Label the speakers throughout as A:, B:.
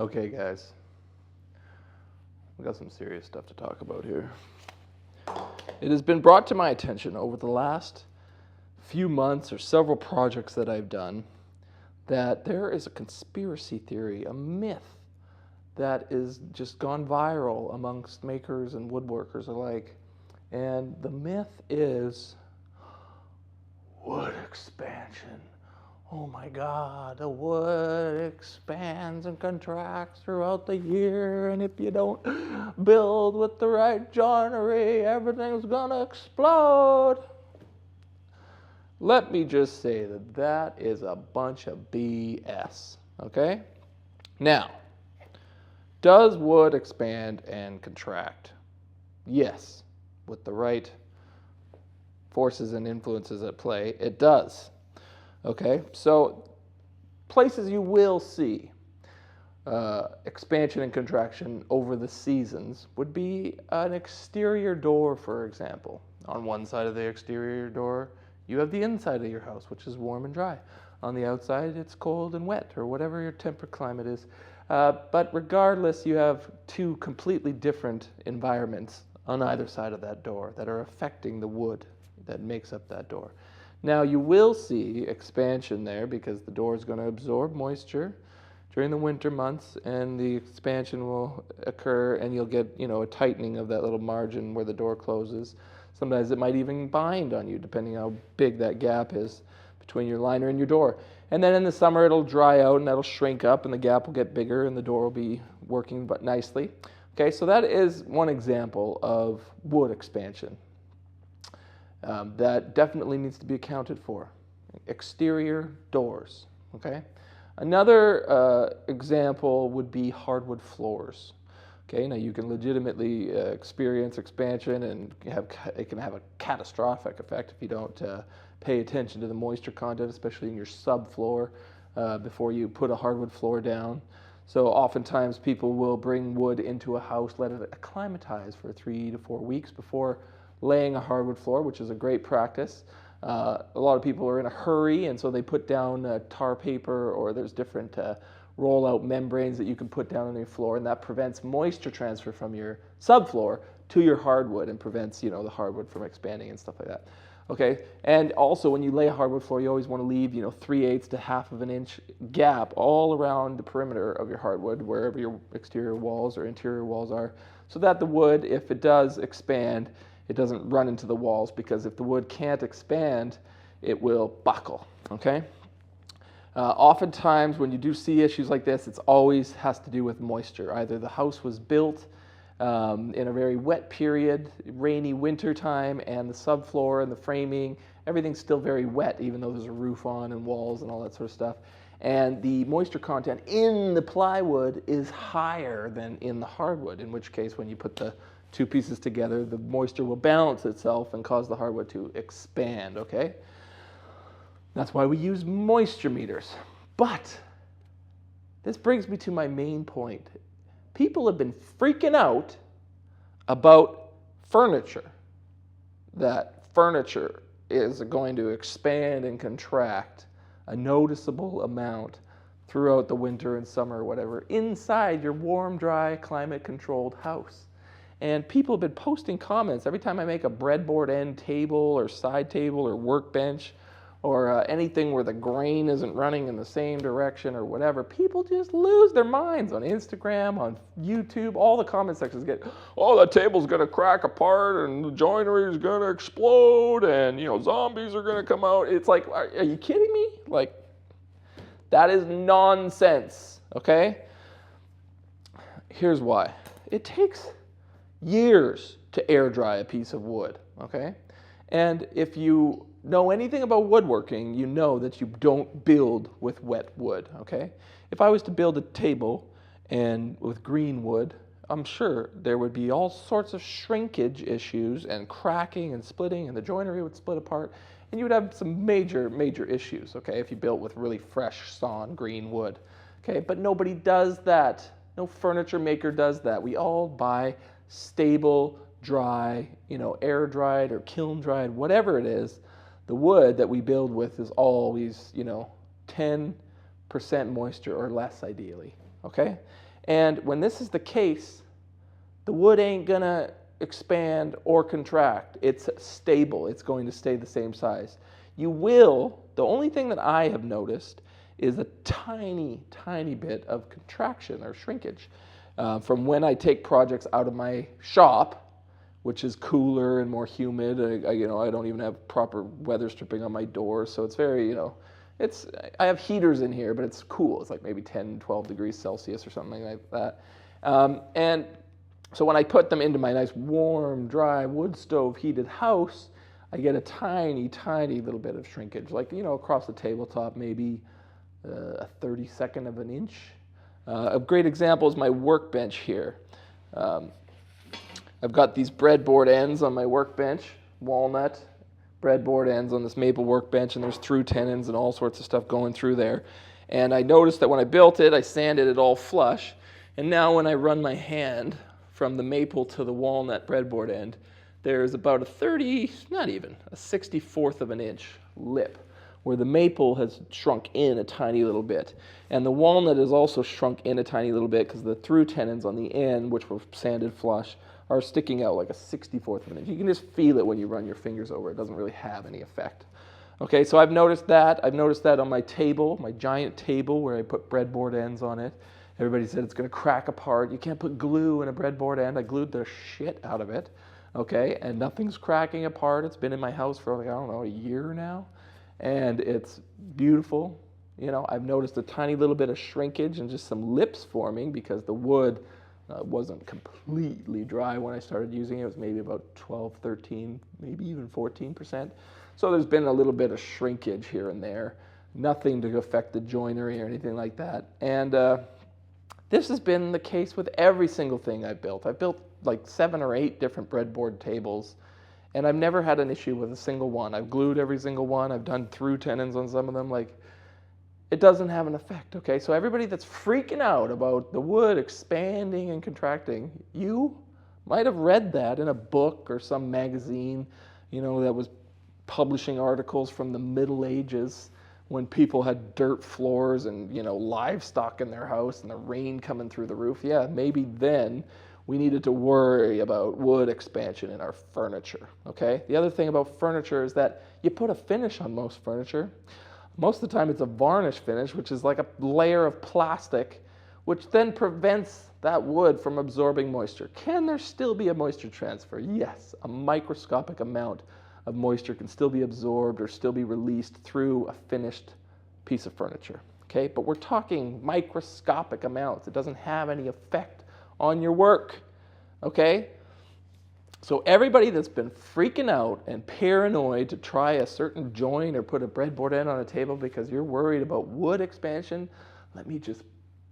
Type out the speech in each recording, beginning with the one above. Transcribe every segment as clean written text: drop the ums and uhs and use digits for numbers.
A: Okay, guys, we got some serious stuff to talk about here. It has been brought to my attention over the last few months or several projects that I've done that there is a conspiracy theory, a myth that is just gone viral amongst makers and woodworkers alike. And the myth is wood expansion. Oh my God, the wood expands and contracts throughout the year, and if you don't build with the right joinery, everything's gonna explode. Let me just say that that is a bunch of BS, okay? Now, does wood expand and contract? Yes, with the right forces and influences at play, it does. Okay, so places you will see expansion and contraction over the seasons would be an exterior door, for example. On one side of the exterior door, you have the inside of your house, which is warm and dry. On the outside, it's cold and wet, or whatever your temperate climate is. But regardless, you have two completely different environments on either side of that door that are affecting the wood that makes up that door. Now, you will see expansion there because the door is going to absorb moisture during the winter months, and the expansion will occur, and you'll get, a tightening of that little margin where the door closes. Sometimes it might even bind on you, depending how big that gap is between your liner and your door. And then in the summer, it'll dry out, and that'll shrink up, and the gap will get bigger, and the door will be working but nicely. Okay, so that is one example of wood expansion. That definitely needs to be accounted for. Exterior doors, okay? Another example would be hardwood floors. Okay, now you can legitimately experience expansion, and it can have a catastrophic effect if you don't pay attention to the moisture content, especially in your subfloor, before you put a hardwood floor down. So oftentimes people will bring wood into a house, let it acclimatize for 3 to 4 weeks before laying a hardwood floor, which is a great practice. A lot of people are in a hurry, and so they put down tar paper, or there's different roll-out membranes that you can put down on your floor, and that prevents moisture transfer from your subfloor to your hardwood and prevents, the hardwood from expanding and stuff like that. Okay, and also when you lay a hardwood floor, you always want to leave, 3/8 to 1/2 of an inch gap all around the perimeter of your hardwood, wherever your exterior walls or interior walls are, so that the wood, if it does expand, it doesn't run into the walls, because if the wood can't expand, it will buckle, okay? Oftentimes when you do see issues like this, it always has to do with moisture. Either the house was built in a very wet period, rainy winter time, and the subfloor and the framing, everything's still very wet, even though there's a roof on and walls and all that sort of stuff. And the moisture content in the plywood is higher than in the hardwood, in which case when you put the two pieces together, the moisture will balance itself and cause the hardwood to expand, okay? That's why we use moisture meters. But this brings me to my main point. People have been freaking out about furniture, that furniture is going to expand and contract a noticeable amount throughout the winter and summer or whatever inside your warm, dry, climate-controlled house. And people have been posting comments every time I make a breadboard end table or side table or workbench or anything where the grain isn't running in the same direction or whatever. People just lose their minds on Instagram, on YouTube. All the comment sections get, oh, that table's going to crack apart and the joinery is going to explode and, zombies are going to come out. It's like, are you kidding me? Like, that is nonsense, okay? Here's why. It takes years to air dry a piece of wood, okay? And if you know anything about woodworking, you know that you don't build with wet wood, okay? If I was to build a table and with green wood, I'm sure there would be all sorts of shrinkage issues and cracking and splitting, and the joinery would split apart, and you would have some major, major issues, okay, if you built with really fresh sawn green wood, okay? But nobody does that. No furniture maker does that. We all buy stable, dry, air dried or kiln dried, whatever it is. The wood that we build with is always, 10% moisture or less ideally, okay? And when this is the case, the wood ain't gonna expand or contract. It's stable. It's going to stay the same size. You will, the only thing that I have noticed is a tiny, tiny bit of contraction or shrinkage from when I take projects out of my shop, which is cooler and more humid. I don't even have proper weather stripping on my doors, so it's very, I have heaters in here, but it's cool. It's like maybe 10, 12 degrees Celsius or something like that. And so when I put them into my nice warm, dry, wood stove heated house, I get a tiny, tiny little bit of shrinkage, like, across the tabletop, maybe a 32nd of an inch. A great example is my workbench here. I've got these breadboard ends on my workbench, walnut breadboard ends on this maple workbench, and there's through tenons and all sorts of stuff going through there. And I noticed that when I built it, I sanded it all flush. And now when I run my hand from the maple to the walnut breadboard end, there's about a 64th of an inch lip, where the maple has shrunk in a tiny little bit. And the walnut has also shrunk in a tiny little bit because the through tenons on the end, which were sanded flush, are sticking out like a 64th of an inch. You can just feel it when you run your fingers over. It doesn't really have any effect. Okay, so I've noticed that. I've noticed that on my table, my giant table where I put breadboard ends on it. Everybody said it's going to crack apart. You can't put glue in a breadboard end. I glued the shit out of it. Okay, and nothing's cracking apart. It's been in my house for a year now. And it's beautiful. I've noticed a tiny little bit of shrinkage and just some lips forming because the wood wasn't completely dry when I started using it. It was maybe about 12, 13, maybe even 14%. So there's been a little bit of shrinkage here and there. Nothing to affect the joinery or anything like that. And this has been the case with every single thing I've built. I've built like 7 or 8 different breadboard tables, and I've never had an issue with a single one. I've glued every single one. I've done through tenons on some of them. It doesn't have an effect, okay? So everybody that's freaking out about the wood expanding and contracting, you might have read that in a book or some magazine, that was publishing articles from the Middle Ages when people had dirt floors and, livestock in their house and the rain coming through the roof. Yeah, maybe then we needed to worry about wood expansion in our furniture, okay? The other thing about furniture is that you put a finish on most furniture. Most of the time it's a varnish finish, which is like a layer of plastic, which then prevents that wood from absorbing moisture. Can there still be a moisture transfer? Yes, a microscopic amount of moisture can still be absorbed or still be released through a finished piece of furniture, okay? But we're talking microscopic amounts. It doesn't have any effect on your work, okay? So everybody that's been freaking out and paranoid to try a certain joint or put a breadboard end on a table because you're worried about wood expansion, let me just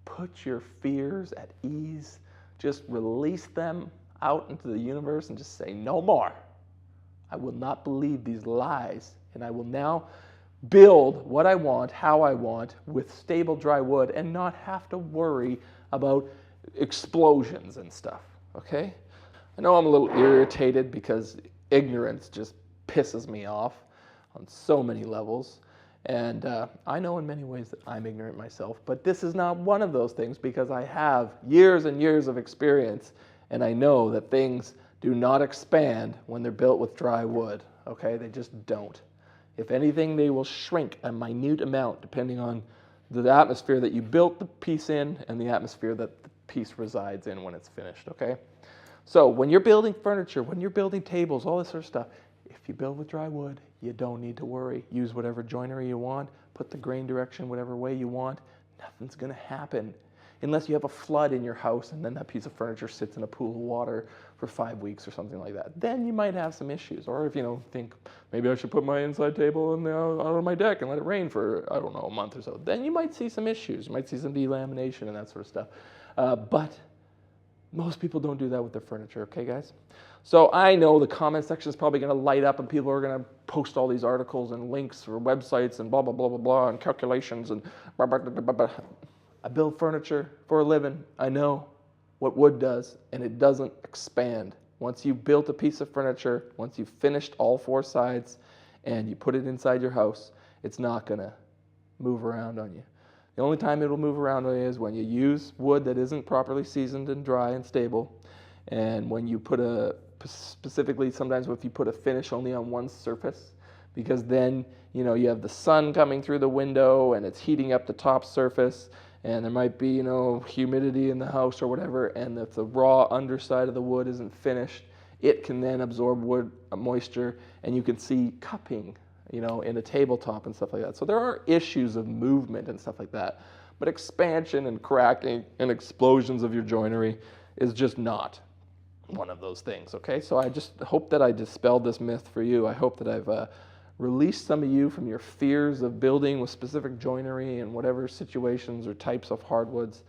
A: put your fears at ease. Just release them out into the universe and just say, no more. I will not believe these lies, and I will now build what I want, how I want, with stable dry wood and not have to worry about explosions and stuff, okay? I know I'm a little irritated because ignorance just pisses me off on so many levels. And I know in many ways that I'm ignorant myself, but this is not one of those things because I have years and years of experience, and I know that things do not expand when they're built with dry wood, okay? They just don't. If anything, they will shrink a minute amount depending on the atmosphere that you built the piece in and the atmosphere that the piece resides in when it's finished, okay? So when you're building furniture, when you're building tables, all this sort of stuff, if you build with dry wood, you don't need to worry. Use whatever joinery you want, put the grain direction whatever way you want. Nothing's going to happen unless you have a flood in your house and then that piece of furniture sits in a pool of water for 5 weeks or something like that. Then you might have some issues. Or if you think, maybe I should put my inside table out on my deck and let it rain for, a month or so. Then you might see some issues. You might see some delamination and that sort of stuff. But most people don't do that with their furniture, okay, guys? So I know the comment section is probably going to light up and people are going to post all these articles and links for websites and blah, blah, blah, blah, blah, and calculations and blah, blah, blah, blah, blah. I build furniture for a living. I know what wood does, and it doesn't expand. Once you've built a piece of furniture, once you've finished all 4 sides and you put it inside your house, it's not going to move around on you. The only time it'll move around is when you use wood that isn't properly seasoned and dry and stable, and when you put specifically sometimes if you put a finish only on one surface, because then you have the sun coming through the window and it's heating up the top surface, and there might be humidity in the house or whatever, and if the raw underside of the wood isn't finished, it can then absorb wood moisture, and you can see cupping in a tabletop and stuff like that. So there are issues of movement and stuff like that, but expansion and cracking and explosions of your joinery is just not one of those things, okay? So I just hope that I dispelled this myth for you. I hope that I've released some of you from your fears of building with specific joinery and whatever situations or types of hardwoods.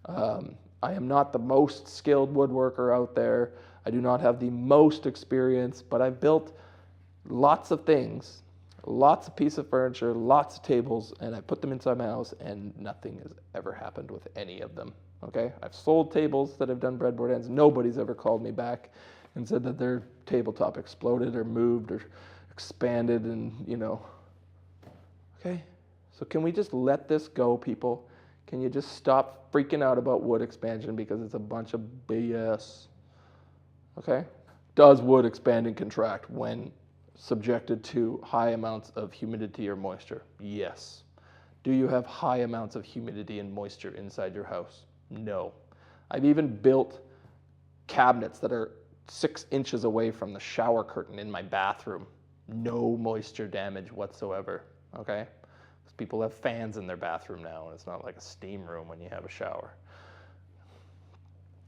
A: I am not the most skilled woodworker out there. I do not have the most experience, but I've built lots of things, lots of pieces of furniture, lots of tables, and I put them inside my house, and nothing has ever happened with any of them, okay? I've sold tables that have done breadboard ends. Nobody's ever called me back and said that their tabletop exploded or moved or expanded and, okay? So can we just let this go, people? Can you just stop freaking out about wood expansion because it's a bunch of BS, okay? Does wood expand and contract when subjected to high amounts of humidity or moisture? Yes. Do you have high amounts of humidity and moisture inside your house? No. I've even built cabinets that are 6 inches away from the shower curtain in my bathroom. No moisture damage whatsoever, okay? Because people have fans in their bathroom now, and it's not like a steam room when you have a shower.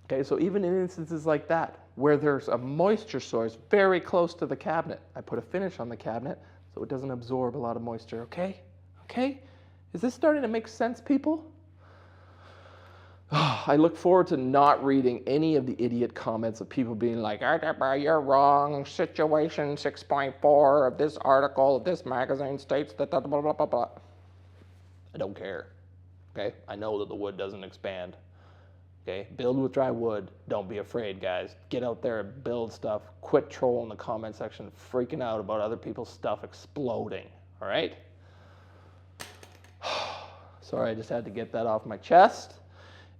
A: Okay, so even in instances like that, where there's a moisture source very close to the cabinet, I put a finish on the cabinet so it doesn't absorb a lot of moisture, okay? Okay? Is this starting to make sense, people? I look forward to not reading any of the idiot comments of people being like, you're wrong, situation 6.4 of this article of this magazine states that blah, blah, blah, blah, blah. I don't care, okay? I know that the wood doesn't expand. Okay, build with dry wood. Don't be afraid, guys. Get out there and build stuff. Quit trolling the comment section, freaking out about other people's stuff exploding, all right? Sorry, I just had to get that off my chest.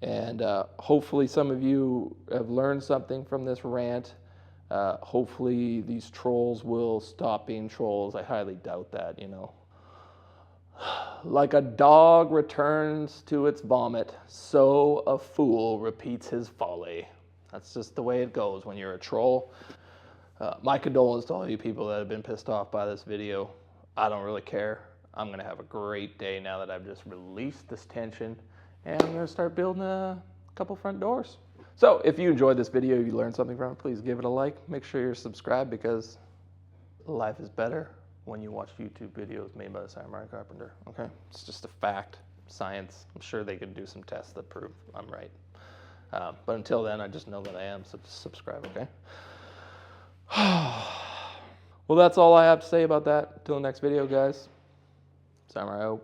A: And hopefully some of you have learned something from this rant. Hopefully these trolls will stop being trolls. I highly doubt that, Like a dog returns to its vomit, so a fool repeats his folly. That's just the way it goes when you're a troll. My condolences to all you people that have been pissed off by this video. I don't really care. I'm going to have a great day now that I've just released this tension, and I'm going to start building a couple front doors. So if you enjoyed this video, you learned something from it, please give it a like. Make sure you're subscribed, because life is better when you watch YouTube videos made by the Samurai Carpenter, okay? It's just a fact, science. I'm sure they could do some tests that prove I'm right. But until then, I just know that I am, so just subscribe, okay? Well, that's all I have to say about that. Until the next video, guys. Samurai out.